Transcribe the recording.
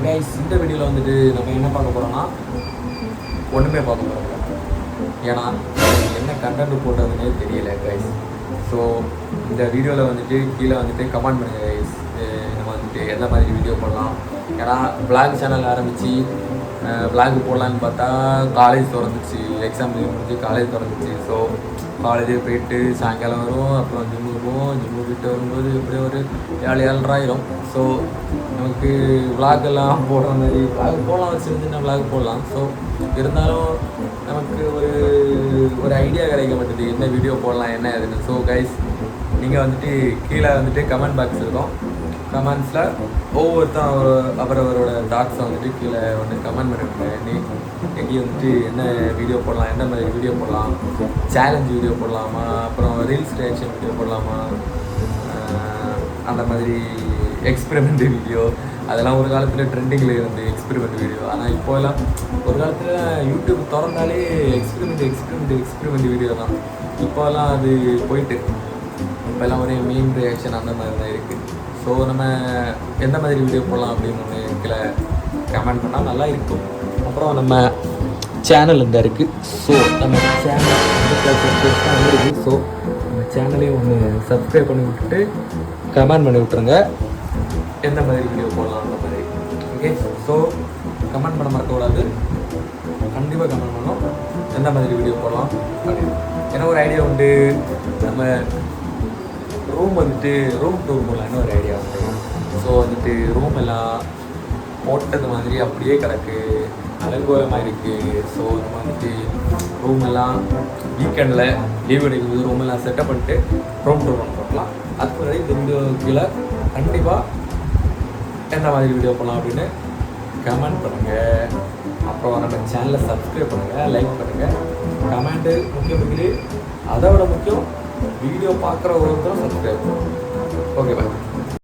Guys இந்த வீடியோவில் வந்துட்டு நம்ம என்ன பார்க்க போகிறோம்னா ஒன்றுமே பார்க்க போகிறோம். ஏன்னா என்ன கண்டென்ட் போட்டதுன்னே தெரியல கைஸ். ஸோ இந்த வீடியோவில் வந்துட்டு கீழே வந்துட்டு கமெண்ட் பண்ணுங்கள் கைஸ். நம்ம வந்துட்டு எந்த மாதிரி வீடியோ போடலாம். ஏன்னா விளாக் சேனல் ஆரம்பித்து விளாக் போடலான்னு பார்த்தா காலேஜ் திறந்துச்சு, எக்ஸாம் முடிஞ்சு காலேஜ் திறந்துச்சு. ஸோ காலேஜே போயிட்டு சாயங்காலம் வரும், அப்புறம் ஜிம்முக்கு போவோம். ஜிம்மு போயிட்டு வரும்போது எப்படியும் ஒரு 7-7:30 ஆயிரும். ஸோ நமக்கு விளாகெல்லாம் போடுற மாதிரி விளாக் போடலாம், வச்சுருந்துன்னா விளாக் போடலாம். ஸோ இருந்தாலும் நமக்கு ஒரு ஐடியா கிடைக்க மாட்டேது என்ன வீடியோ போடலாம் என்ன எதுன்னு. ஸோ கைஸ் நீங்கள் வந்துட்டு கீழே வந்துட்டு கமெண்ட் பாக்ஸ் இருக்கும். கமெண்ட்ஸில் ஒவ்வொருத்தரும் அவரவரோட தாட்ஸை வந்துட்டு கீழே வந்து கமெண்ட் பண்ணுங்க. எங்கே வந்துட்டு என்ன வீடியோ போடலாம், என்ன மாதிரி வீடியோ போடலாம், சேலஞ்ச் வீடியோ போடலாமா, அப்புறம் ரீல்ஸ் ரியாக்ஷன் வீடியோ போடலாமா, அந்த மாதிரி எக்ஸ்பெரிமெண்ட் வீடியோ. அதெல்லாம் ஒரு காலத்தில் ட்ரெண்டிங்கில் இருந்து எக்ஸ்பெரிமெண்ட் வீடியோ. ஆனால் இப்போலாம் ஒரு காலத்தில் யூடியூப் திறந்தாலே எக்ஸ்பெரிமெண்ட் வீடியோ தான். இப்போலாம் அது போயிட்டு இப்போல்லாம் ஒரே மீம் ரியாக்ஷன் அந்த மாதிரி தான் இருக்குது. ஸோ நம்ம எந்த மாதிரி வீடியோ போடலாம் அப்படின்னு ஒன்று கீழே கமெண்ட் பண்ணால் நல்லா இருக்கும். அப்புறம் நம்ம சேனல் இந்த இருக்குது. ஸோ நம்ம சேனல் இருக்குது. ஸோ நம்ம சேனலையும் ஒன்று சப்ஸ்கிரைப் பண்ணி விட்டுட்டு கமெண்ட் பண்ணி விட்ருங்க எந்த மாதிரி வீடியோ போடலாம் அந்த மாதிரி. ஓகே, ஸோ கமெண்ட் பண்ண மறக்கக்கூடாது. கண்டிப்பாக கமெண்ட் பண்ணோம் எந்த மாதிரி வீடியோ போடலாம் அப்படின்னு. ஏன்னா ஒரு ஐடியா உண்டு, நம்ம ரூம் வந்துட்டு ரூம் டூர் போடலான்னு ஒரு ஐடியா உண்டு. ஸோ வந்துட்டு ரூம் எல்லாம் போட்டது மாதிரி அப்படியே கிடக்கு, அலங்கோலமாக இருக்குது. ஸோ நம்ம வந்துட்டு ரூம் எல்லாம் வீக்கெண்டில் லீவ் எடுக்கும்போது ரூம் எல்லாம் செட்டப் பண்ணிட்டு ரூம் டூர் பண்ண போடலாம். அதுக்கு முன்னாடி இந்த வீடியோ கீழே கண்டிப்பாக எந்த மாதிரி வீடியோ போடலாம் அப்படின்னு கமெண்ட் பண்ணுங்கள். அப்புறம் நம்ம சேனலை சப்ஸ்கிரைப் பண்ணுங்கள், லைக் பண்ணுங்கள். கமெண்ட்டு முக்கியம், அதை விட முக்கியம் வீடியோ பார்க்குற ஒருத்தரும் சப்ஸ்கிரைப் பண்ணுங்கள். Okay bye.